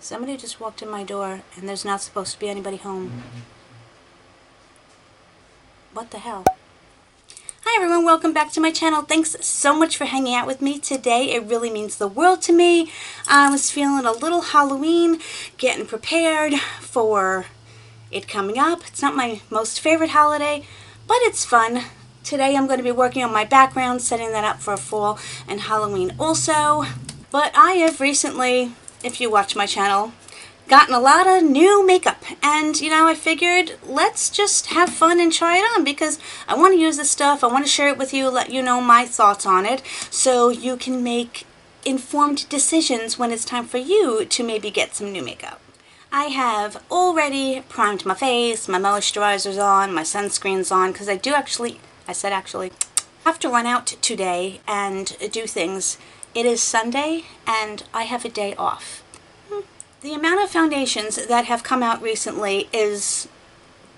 Somebody just walked in my door and there's not supposed to be anybody home. What the hell? Hi everyone, welcome back to my channel. Thanks so much for hanging out with me today. It really means the world to me. I was feeling a little Halloween, getting prepared for it coming up. It's not my most favorite holiday, but it's fun. Today I'm going to be working on my background, setting that up for fall and Halloween also. But I have recently, if you watch my channel, gotten a lot of new makeup, and you know, I figured let's just have fun and try it on because I want to use this stuff. I want to share it with you, let you know my thoughts on it so you can make informed decisions when it's time for you to maybe get some new makeup. I have already primed my face, my moisturizer's on, my sunscreen's on, because I have to run out today and do things. It is Sunday and I have a day off. The amount of foundations that have come out recently is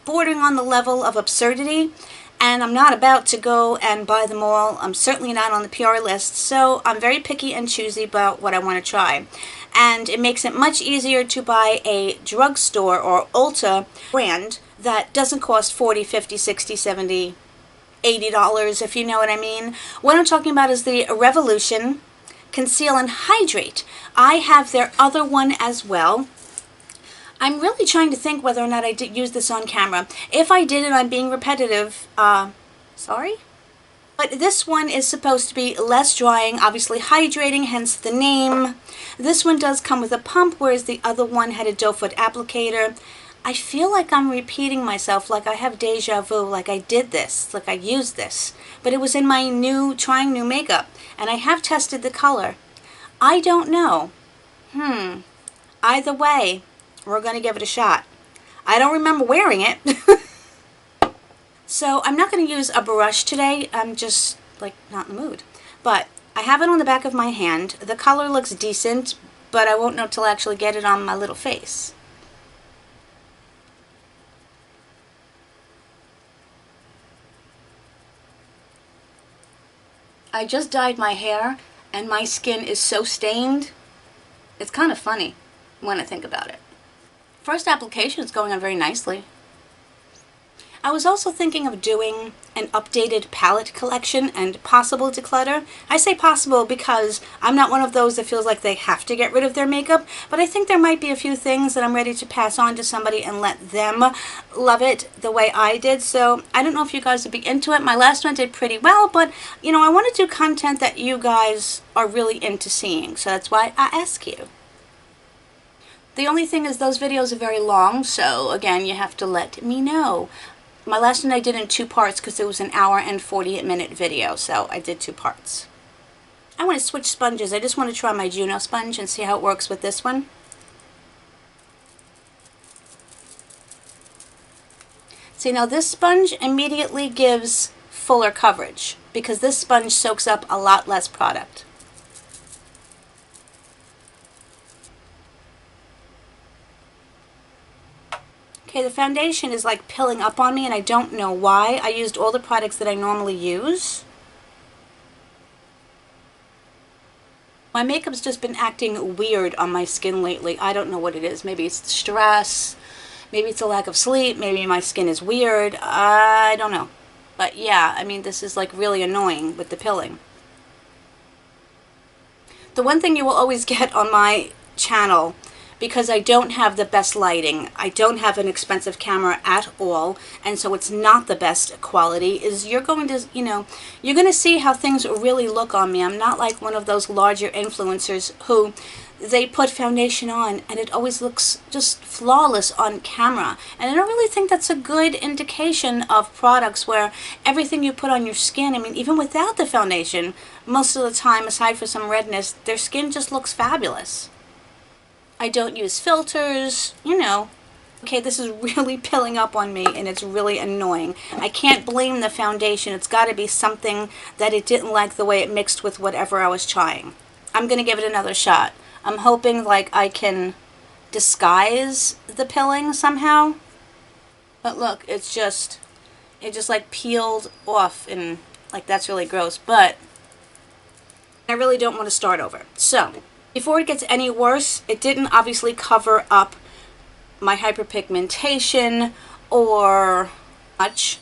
bordering on the level of absurdity, and I'm not about to go and buy them all. I'm certainly not on the PR list, so I'm very picky and choosy about what I want to try. And it makes it much easier to buy a drugstore or Ulta brand that doesn't cost $40, $50, $60, $70, $80, if you know what I mean. What I'm talking about is the Revolution Conceal and Hydrate. I have their other one as well. I'm really trying to think whether or not I did use this on camera. If I did and I'm being repetitive, sorry. But this one is supposed to be less drying, obviously hydrating, hence the name. This one does come with a pump, whereas the other one had a doe foot applicator. I feel like I'm repeating myself, like I have deja vu, like I did this, like I used this. But it was in my trying new makeup, and I have tested the color. I don't know. Either way, we're going to give it a shot. I don't remember wearing it. So I'm not going to use a brush today. I'm just, like, not in the mood. But I have it on the back of my hand. The color looks decent, but I won't know till I actually get it on my little face. I just dyed my hair, and my skin is so stained. It's kind of funny when I think about it. First application is going on very nicely. I was also thinking of doing an updated palette collection and possible declutter. I say possible because I'm not one of those that feels like they have to get rid of their makeup, but I think there might be a few things that I'm ready to pass on to somebody and let them love it the way I did. So I don't know if you guys would be into it. My last one did pretty well, but you know, I want to do content that you guys are really into seeing, so that's why I ask you. The only thing is those videos are very long, so again, you have to let me know. My last one I did in 2 parts because it was an hour and 40-minute video, so I did 2 parts. I want to switch sponges. I just want to try my Juno sponge and see how it works with this one. See, now this sponge immediately gives fuller coverage because this sponge soaks up a lot less product. Okay, the foundation is like pilling up on me and I don't know why. I used all the products that I normally use. My makeup's just been acting weird on my skin lately. I don't know what it is. Maybe it's the stress, maybe it's a lack of sleep, maybe my skin is weird. I don't know. But yeah, I mean, this is like really annoying with the pilling. The one thing you will always get on my channel, because I don't have the best lighting, I don't have an expensive camera at all, and so it's not the best quality, is you're going to, you know, you're going to see how things really look on me. I'm not like one of those larger influencers who they put foundation on and it always looks just flawless on camera. And I don't really think that's a good indication of products where everything you put on your skin, I mean, even without the foundation, most of the time, aside from some redness, their skin just looks fabulous. I don't use filters, you know. Okay, this is really pilling up on me and it's really annoying. I can't blame the foundation. It's got to be something that it didn't like the way it mixed with whatever I was trying. I'm going to give it another shot. I'm hoping like I can disguise the pilling somehow. But look, it just like peeled off and like that's really gross. But I really don't want to start over. So Before it gets any worse, it didn't obviously cover up my hyperpigmentation or much.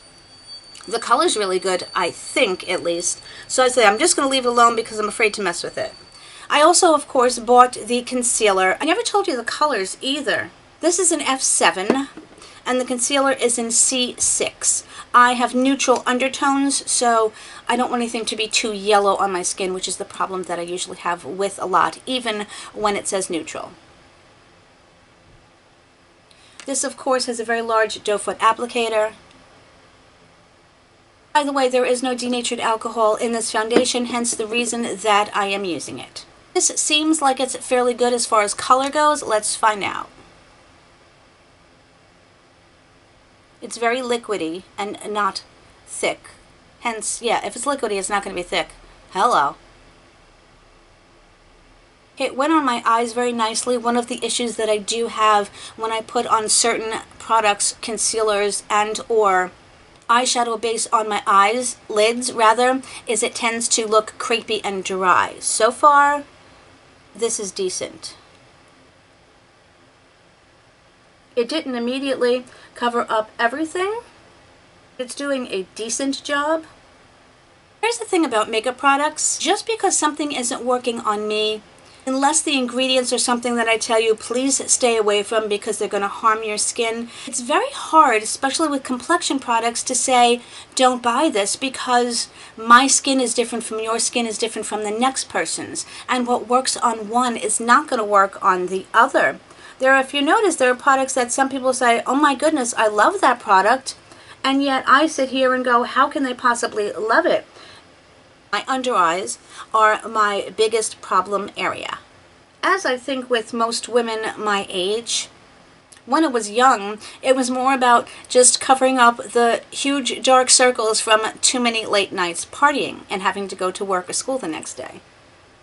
The color's really good, I think, at least. So I say I'm just going to leave it alone because I'm afraid to mess with it. I also, of course, bought the concealer. I never told you the colors either. This is an F7, and the concealer is in C6. I have neutral undertones, so I don't want anything to be too yellow on my skin, which is the problem that I usually have with a lot, even when it says neutral. This, of course, has a very large doe foot applicator. By the way, there is no denatured alcohol in this foundation, hence the reason that I am using it. This seems like it's fairly good as far as color goes. Let's find out. It's very liquidy and not thick. Hence, yeah, if it's liquidy, it's not going to be thick. Hello. It went on my eyes very nicely. One of the issues that I do have when I put on certain products, concealers and or eyeshadow base on my eyes, lids rather, is it tends to look crepey and dry. So far, this is decent. It didn't immediately cover up everything. It's doing a decent job. Here's the thing about makeup products. Just because something isn't working on me, unless the ingredients are something that I tell you please stay away from because they're going to harm your skin, it's very hard, especially with complexion products, to say don't buy this because my skin is different from your skin is different from the next person's, and what works on one is not going to work on the other. If you notice, there are products that some people say, oh my goodness, I love that product, and yet I sit here and go, how can they possibly love it? My under eyes are my biggest problem area. As I think with most women my age, when I was young, it was more about just covering up the huge dark circles from too many late nights partying and having to go to work or school the next day.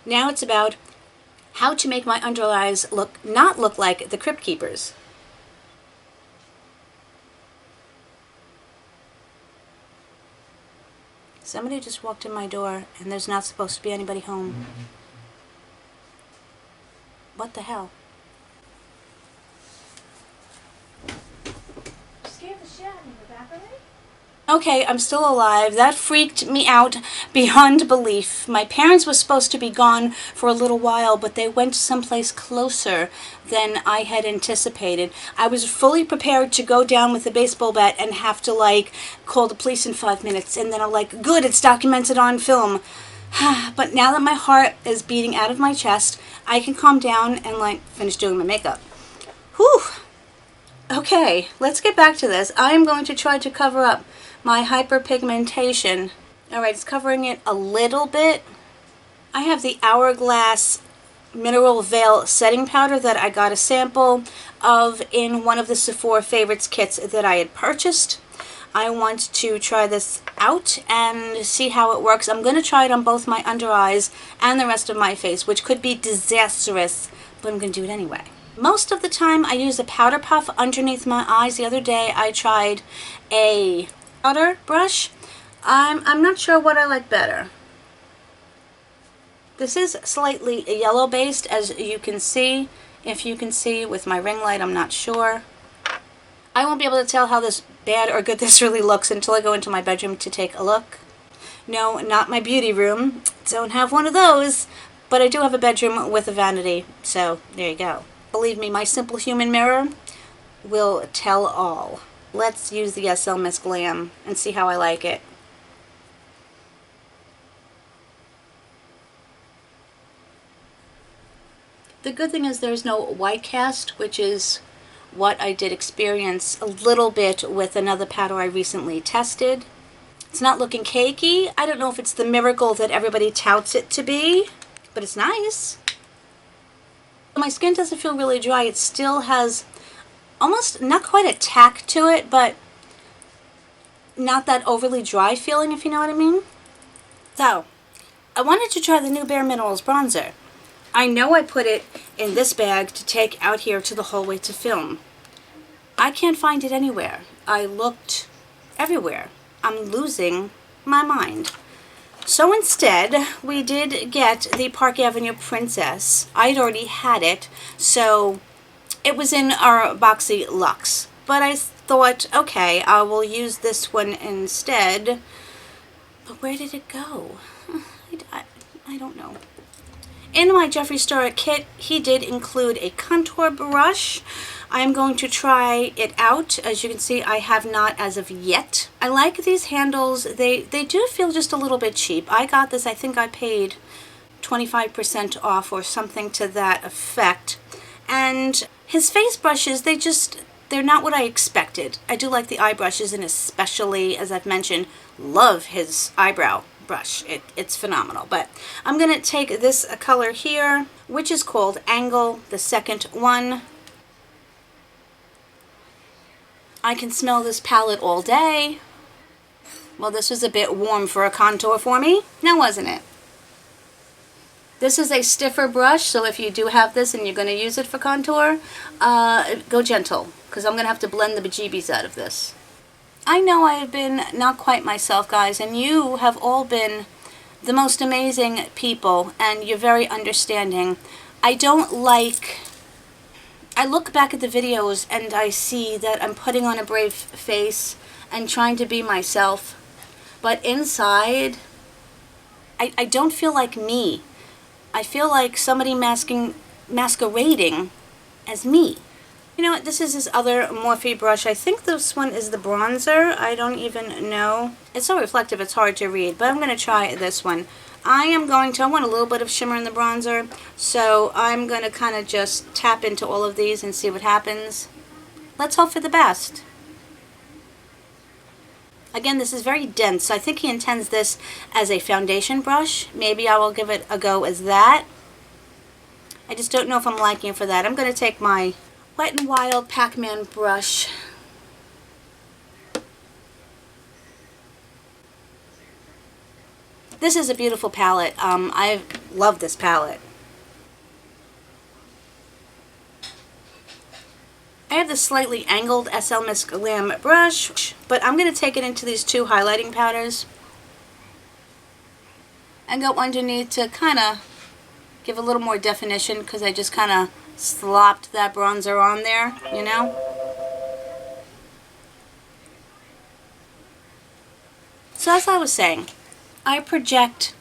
Now it's about how to make my under eyes not look like the Crypt Keepers. Somebody just walked in my door and there's not supposed to be anybody home. What the hell? Scared the shit out of me, Rebecca. Okay, I'm still alive. That freaked me out beyond belief. My parents were supposed to be gone for a little while, but they went someplace closer than I had anticipated. I was fully prepared to go down with a baseball bat and have to, call the police in 5 minutes. And then I'm like, good, it's documented on film. But now that my heart is beating out of my chest, I can calm down and, finish doing my makeup. Whew. Okay, let's get back to this. I am going to try to cover up my hyperpigmentation. Alright, it's covering it a little bit. I have the Hourglass Mineral Veil Setting Powder that I got a sample of in one of the Sephora Favorites kits that I had purchased. I want to try this out and see how it works. I'm going to try it on both my under eyes and the rest of my face, which could be disastrous, but I'm going to do it anyway. Most of the time I use a powder puff underneath my eyes. The other day I tried a powder brush. I'm not sure what I like better. This is slightly yellow based, as you can see. If you can see with my ring light, I'm not sure. I won't be able to tell how this bad or good this really looks until I go into my bedroom to take a look. No, not my beauty room. Don't have one of those, but I do have a bedroom with a vanity, so there you go. Believe me, my simple human mirror will tell all. Let's use the SLmissglam and see how I like it. The good thing is there's no white cast, which is what I did experience a little bit with another powder I recently tested. It's not looking cakey. I don't know if it's the miracle that everybody touts it to be, but it's nice. My skin doesn't feel really dry. It still has almost not quite a tack to it, but not that overly dry feeling, if you know what I mean. So, I wanted to try the new Bare Minerals bronzer. I know I put it in this bag to take out here to the hallway to film. I can't find it anywhere. I looked everywhere. I'm losing my mind. So instead, we did get the Park Avenue Princess. I'd already had it, so it was in our Boxy Luxe. But I thought, okay, I will use this one instead. But where did it go? I don't know. In my Jeffree Star kit, he did include a contour brush. I'm going to try it out. As you can see, I have not as of yet. I like these handles. They do feel just a little bit cheap. I got this, I think I paid 25% off or something to that effect. And his face brushes, they're not what I expected. I do like the eye brushes, and especially, as I've mentioned, love his eyebrow brush. It's phenomenal. But I'm going to take this color here, which is called Angle, the second one. I can smell this palette all day. Well, this was a bit warm for a contour for me, now wasn't it? This is a stiffer brush, so if you do have this and you're going to use it for contour, go gentle, because I'm going to have to blend the bejeebies out of this. I know I have been not quite myself, guys, and you have all been the most amazing people, and you're very understanding. I look back at the videos and I see that I'm putting on a brave face and trying to be myself, but inside, I don't feel like me. I feel like somebody masquerading as me. You know what, this is his other Morphe brush. I think this one is the bronzer. I don't even know. It's so reflective it's hard to read, but I'm going to try this one. I want a little bit of shimmer in the bronzer, so I'm going to kind of just tap into all of these and see what happens. Let's hope for the best. Again, this is very dense, so I think he intends this as a foundation brush. Maybe I will give it a go as that. I just don't know if I'm liking it for that. I'm going to take my Wet n Wild Pac-Man brush. This is a beautiful palette. I love this palette. I have this slightly angled SLmissglam brush, but I'm going to take it into these two highlighting powders and go underneath to kind of give a little more definition, because I just kind of slopped that bronzer on there, you know? So as I was saying, I project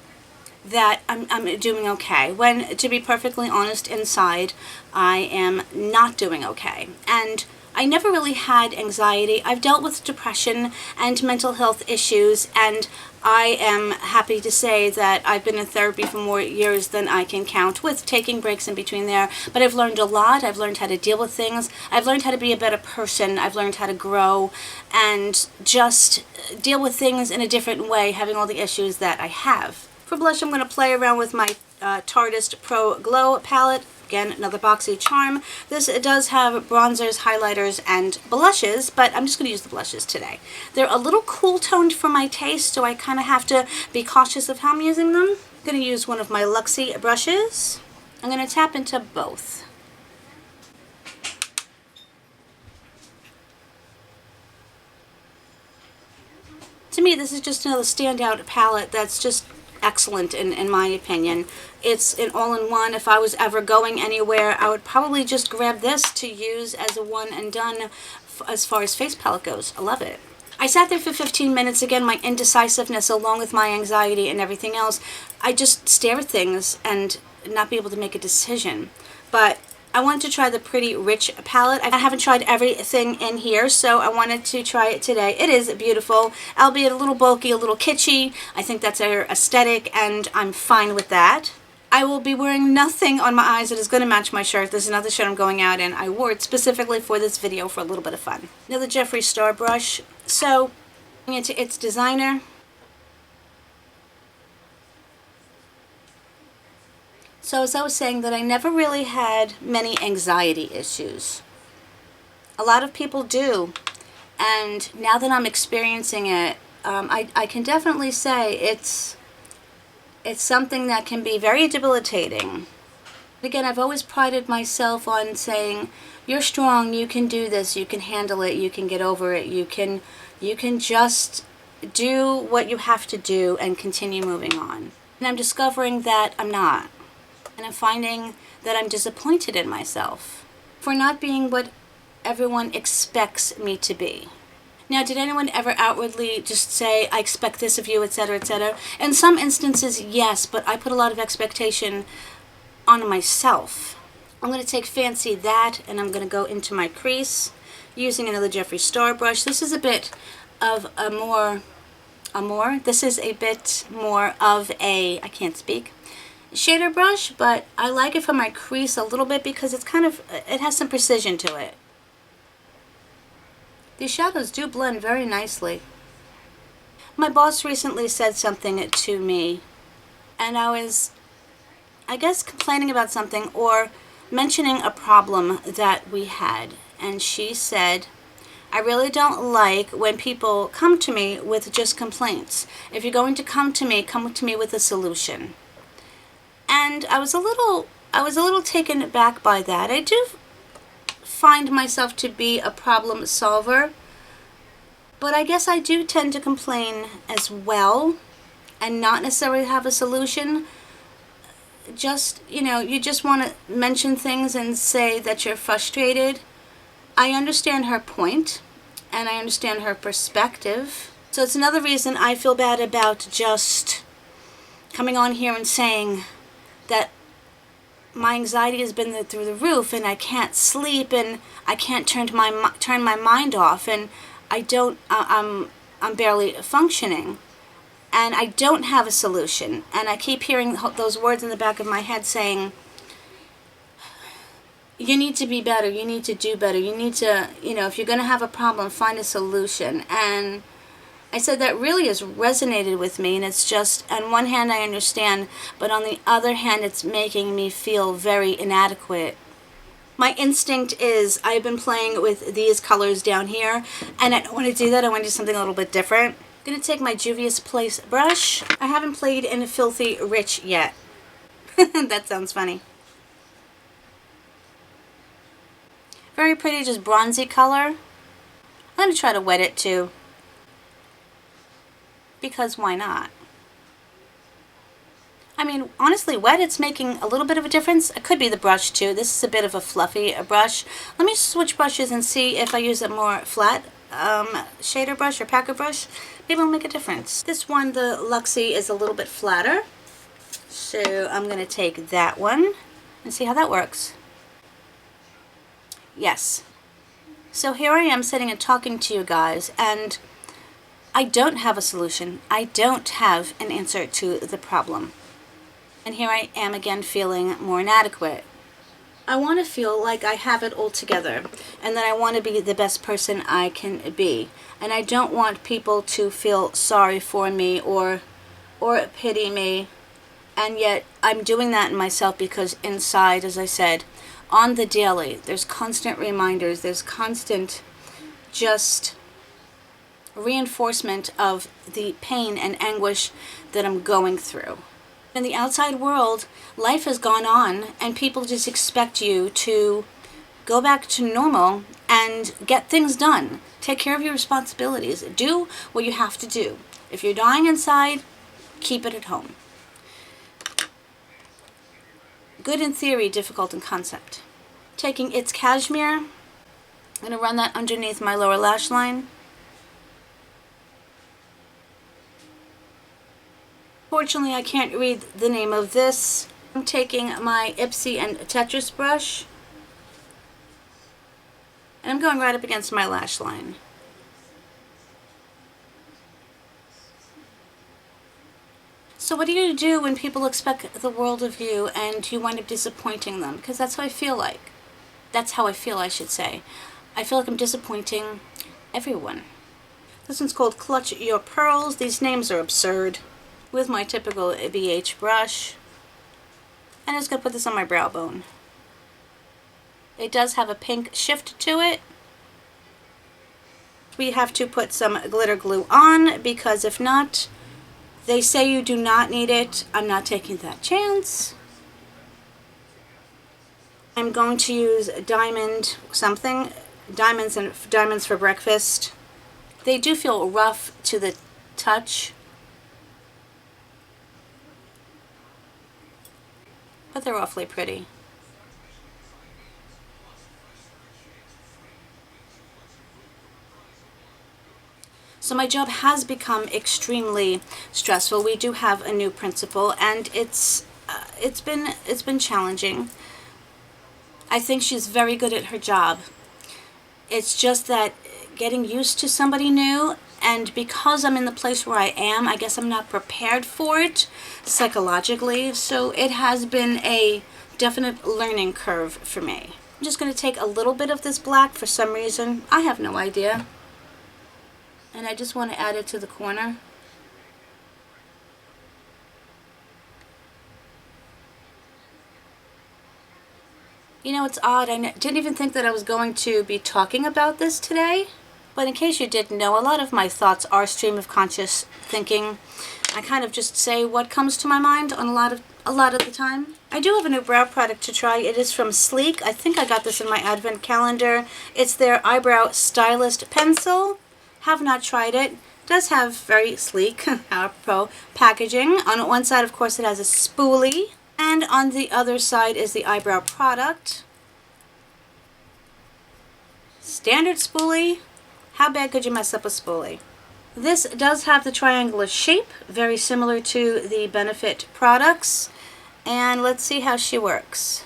that I'm doing okay, when, to be perfectly honest, inside I am not doing okay. And I never really had anxiety. I've dealt with depression and mental health issues, and I am happy to say that I've been in therapy for more years than I can count, with taking breaks in between there. But I've learned a lot. I've learned how to deal with things. I've learned how to be a better person. I've learned how to grow and just deal with things in a different way, having all the issues that I have. For blush, I'm going to play around with my Tarteist Pro Glow palette. Again, another boxy charm. This does have bronzers, highlighters, and blushes, but I'm just going to use the blushes today. They're a little cool toned for my taste, so I kind of have to be cautious of how I'm using them. I'm going to use one of my luxie brushes. I'm going to tap into both. To me, this is just another standout palette that's just excellent in my opinion. It's an all-in-one. If I was ever going anywhere, I would probably just grab this to use as a one and done as far as face palette goes. I love it. I sat there for 15 minutes. Again, my indecisiveness along with my anxiety and everything else, I just stare at things and not be able to make a decision. But I wanted to try the Pretty Rich palette. I haven't tried everything in here, so I wanted to try it today. It is beautiful, albeit a little bulky, a little kitschy. I think that's our aesthetic, and I'm fine with that. I will be wearing nothing on my eyes that is going to match my shirt. This is another shirt I'm going out in. I wore it specifically for this video for a little bit of fun. Another Jeffree Star brush. So, into its designer. So as I was saying, that I never really had many anxiety issues. A lot of people do. And now that I'm experiencing it, I can definitely say it's something that can be very debilitating. Again, I've always prided myself on saying, you're strong, you can do this, you can handle it, you can get over it, you can just do what you have to do and continue moving on. And I'm discovering that I'm not. And I'm finding that I'm disappointed in myself for not being what everyone expects me to be. Now, did anyone ever outwardly just say, I expect this of you, etc., etc.? In some instances, yes, but I put a lot of expectation on myself. I'm going to take Fancy That, and I'm going to go into my crease using another Jeffree Star brush. This is a bit of this is a bit more of a, I can't speak, shader brush, but I like it for my crease a little bit because it's kind of, it has some precision to it. These shadows do blend very nicely. My boss recently said something to me, and I was, I guess, complaining about something or mentioning a problem that we had. And she said, I really don't like when people come to me with just complaints. If you're going to come to me with a solution. And I was a little taken aback by that. I do find myself to be a problem solver, but I guess I do tend to complain as well and not necessarily have a solution. Just, you know, you just want to mention things and say that you're frustrated. I understand her point and I understand her perspective. So it's another reason I feel bad about just coming on here and saying that my anxiety has been through the roof and I can't sleep and I can't turn my mind off, and I'm barely functioning and I don't have a solution, and I keep hearing those words in the back of my head saying, you need to be better, you need to do better, you need to, you know, if you're going to have a problem, find a solution. And I said that really has resonated with me, and it's just, on one hand I understand, but on the other hand it's making me feel very inadequate. My instinct is, I've been playing with these colors down here, and I don't want to do that. I want to do something a little bit different. I'm going to take my Juvia's Place brush. I haven't played in Filthy Rich yet. That sounds funny. Very pretty, just bronzy color. I'm going to try to wet it too, because why not? I mean, honestly, wet, it's making a little bit of a difference. It could be the brush too. This is a bit of a fluffy brush. Let me switch brushes and see if I use a more flat shader brush or packer brush. Maybe it'll make a difference. This one, the Luxie, is a little bit flatter. So I'm going to take that one and see how that works. Yes. So here I am sitting and talking to you guys, and I don't have a solution. I don't have an answer to the problem. And here I am again feeling more inadequate. I want to feel like I have it all together, and that I want to be the best person I can be. And I don't want people to feel sorry for me or pity me. And yet I'm doing that in myself because inside, as I said, on the daily, there's constant reminders, there's constant just reinforcement of the pain and anguish that I'm going through. In the outside world, life has gone on and people just expect you to go back to normal and get things done. Take care of your responsibilities. Do what you have to do. If you're dying inside, keep it at home. Good in theory, difficult in concept. Taking It's Cashmere, I'm going to run that underneath my lower lash line. Fortunately, I can't read the name of this. I'm taking my Ipsy and Tetris brush, and I'm going right up against my lash line. So what are you going to do when people expect the world of you and you wind up disappointing them? Because that's how I feel like. That's how I feel, I should say. I feel like I'm disappointing everyone. This one's called Clutch Your Pearls. These names are absurd. With my typical BH brush. And I'm just going to put this on my brow bone. It does have a pink shift to it. We have to put some glitter glue on, because if not, they say you do not need it. I'm not taking that chance. I'm going to use diamond something. Diamonds for breakfast. They do feel rough to the touch. But they're awfully pretty. So my job has become extremely stressful. We do have a new principal, and it's been challenging. I think she's very good at her job. It's just that getting used to somebody new, and because I'm in the place where I am, I guess I'm not prepared for it psychologically. So it has been a definite learning curve for me. I'm just going to take a little bit of this black for some reason. I have no idea. And I just want to add it to the corner. You know, it's odd. I didn't even think that I was going to be talking about this today. But in case you didn't know, a lot of my thoughts are stream of conscious thinking. I kind of just say what comes to my mind on a lot of the time. I do have a new brow product to try. It is from Sleek. I think I got this in my advent calendar. It's their eyebrow stylist pencil. Have not tried it. Does have very sleek, apropos, packaging. On one side, of course, it has a spoolie, and on the other side is the eyebrow product. Standard spoolie. How bad could you mess up a spoolie? This does have the triangular shape, very similar to the Benefit products. And let's see how she works.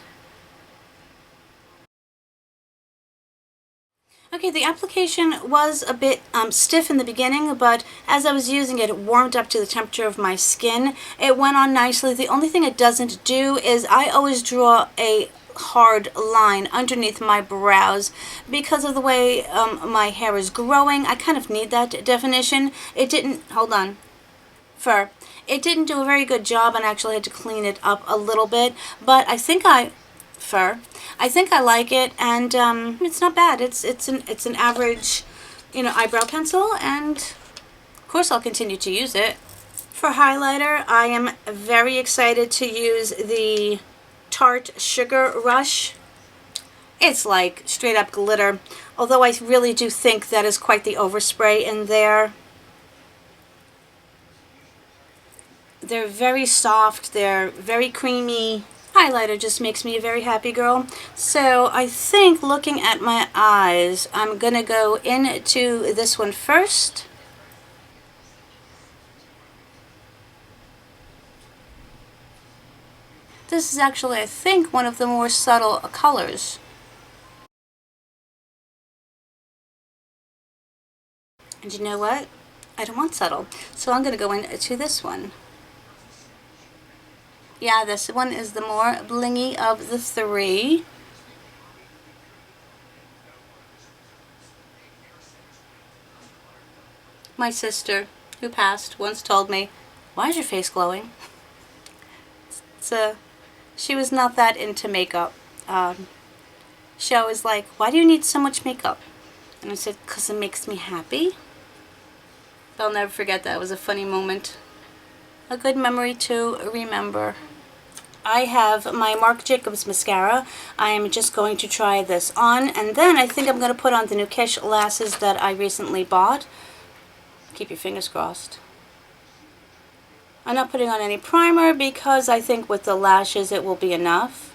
Okay, the application was a bit stiff in the beginning, but as I was using it, it warmed up to the temperature of my skin. It went on nicely. The only thing it doesn't do is I always draw a hard line underneath my brows because of the way my hair is growing. I kind of need that definition. It didn't, hold on, it didn't do a very good job, and I actually had to clean it up a little bit, but I think I like it, and it's not bad. It's an average, you know, eyebrow pencil, and of course I'll continue to use it. For highlighter, I am very excited to use the Tarte Sugar Rush. It's like straight up glitter, although I really do think that is quite the overspray in there. They're very soft, they're very creamy. Highlighter just makes me a very happy girl. So I think, looking at my eyes, I'm gonna go into this one first. This is actually, I think, one of the more subtle colors. And you know what? I don't want subtle, so I'm gonna go into this one. Yeah, this one is the more blingy of the three. My sister, who passed, once told me, "Why is your face glowing?" She was not that into makeup. She always like, "Why do you need so much makeup?" And I said, "'Cause it makes me happy." I'll never forget that. It was a funny moment. A good memory to remember. I have my Marc Jacobs mascara. I am just going to try this on, and then I think I'm going to put on the new Kish lashes that I recently bought. Keep your fingers crossed. I'm not putting on any primer because I think with the lashes it will be enough.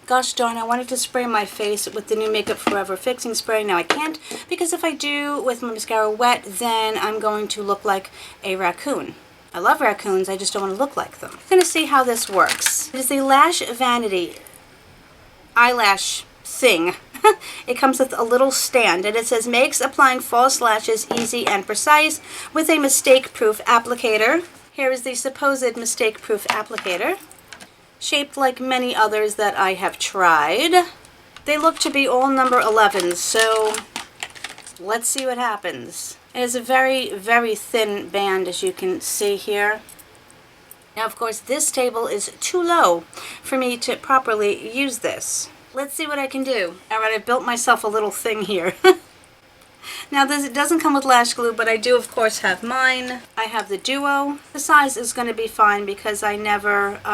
Gosh darn, I wanted to spray my face with the new Makeup Forever fixing spray. Now I can't, because if I do with my mascara wet, then I'm going to look like a raccoon. I love raccoons, I just don't want to look like them. I'm going to see how this works. It is the Lash Vanity eyelash thing. It comes with a little stand, and it says, "Makes applying false lashes easy and precise with a mistake-proof applicator." Here is the supposed mistake-proof applicator, shaped like many others that I have tried. They look to be all number 11s, so let's see what happens. It is a very, very thin band, as you can see here. Now, of course, this table is too low for me to properly use this. Let's see what I can do. All right, I built myself a little thing here. Now, it doesn't come with lash glue, but I do, of course, have mine. I have the Duo. The size is going to be fine because I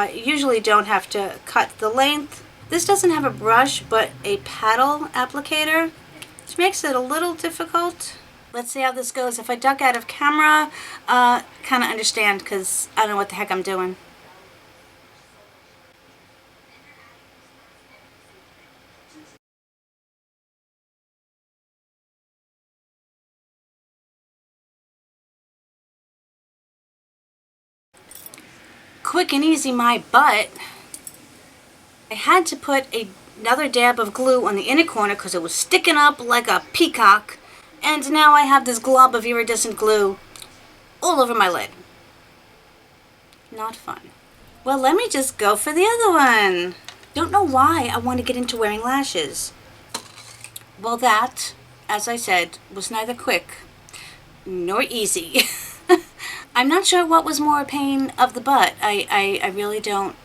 usually don't have to cut the length. This doesn't have a brush, but a paddle applicator, which makes it a little difficult. Let's see how this goes. If I duck out of camera, kind of understand, because I don't know what the heck I'm doing. Quick and easy, my butt. I had to put another dab of glue on the inner corner because it was sticking up like a peacock. And now I have this glob of iridescent glue all over my lid. Not fun. Well, let me just go for the other one. Don't know why I want to get into wearing lashes. Well, that, as I said, was neither quick nor easy. I'm not sure what was more a pain of the butt. I really don't.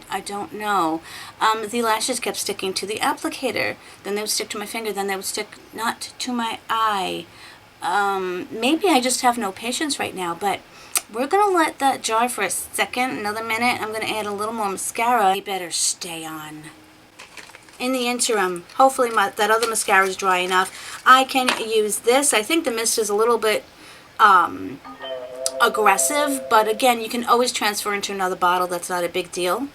I don't know. The lashes kept sticking to the applicator. Then they would stick to my finger. Then they would stick not to my eye. Maybe I just have no patience right now, but we're going to let that dry for a second, another minute. I'm going to add a little more mascara. You better stay on. In the interim, hopefully that other mascara is dry enough. I can use this. I think the mist is a little bit aggressive, but again, you can always transfer into another bottle. That's not a big deal.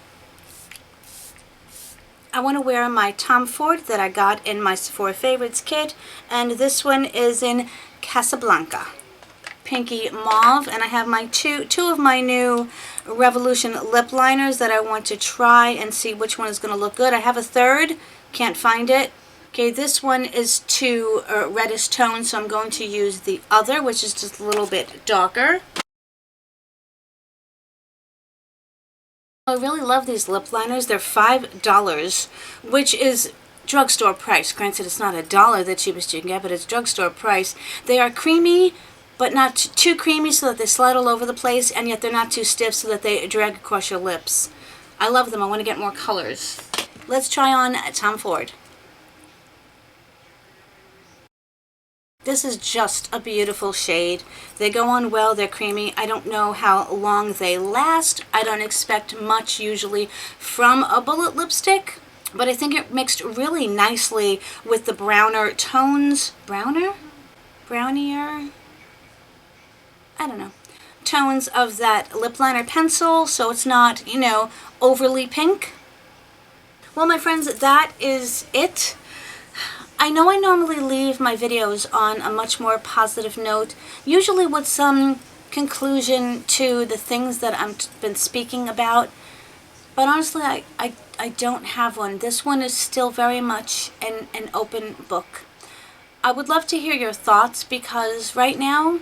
I want to wear my Tom Ford that I got in my Sephora Favorites kit, and this one is in Casablanca. Pinky mauve, and I have my two of my new Revolution lip liners that I want to try and see which one is going to look good. I have a third, can't find it. Okay, this one is too reddish tone, so I'm going to use the other, which is just a little bit darker. I really love these lip liners. They're $5, which is drugstore price. Granted, it's not $1 the cheapest you can get, but it's drugstore price. They are creamy, but not too creamy so that they slide all over the place, and yet they're not too stiff so that they drag across your lips. I love them. I want to get more colors. Let's try on Tom Ford. This is just a beautiful shade. They go on well, they're creamy. I don't know how long they last. I don't expect much usually from a bullet lipstick, but I think it mixed really nicely with the browner tones. Brownier? I don't know. Tones of that lip liner pencil, so it's not, you know, overly pink. Well, my friends, that is it. I know I normally leave my videos on a much more positive note, usually with some conclusion to the things that I've been speaking about, but honestly, I don't have one. This one is still very much an open book. I would love to hear your thoughts, because right now,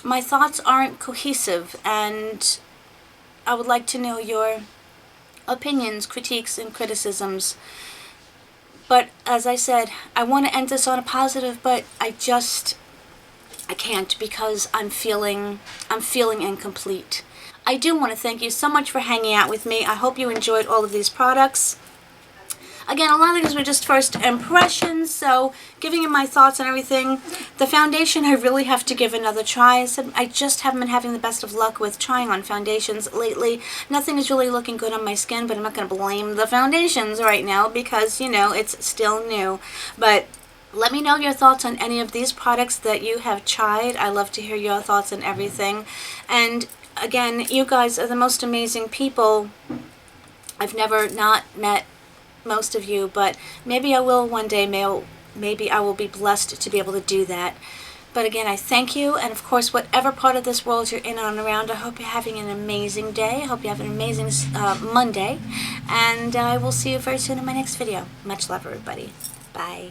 my thoughts aren't cohesive, and I would like to know your opinions, critiques, and criticisms. But as I said, I want to end this on a positive, but I can't, because I'm feeling incomplete. I do want to thank you so much for hanging out with me. I hope you enjoyed all of these products. Again, a lot of these were just first impressions, so giving you my thoughts and everything. The foundation, I really have to give another try. I just haven't been having the best of luck with trying on foundations lately. Nothing is really looking good on my skin, but I'm not going to blame the foundations right now because, you know, it's still new. But let me know your thoughts on any of these products that you have tried. I love to hear your thoughts on everything. And again, you guys are the most amazing people. I've never not met most of you, but maybe I will one day. Maybe I will be blessed to be able to do that. But again, I thank you, and of course, whatever part of this world you're in and around, I hope you're having an amazing day. I hope you have an amazing Monday, and I will see you very soon in my next video. Much love, everybody. Bye.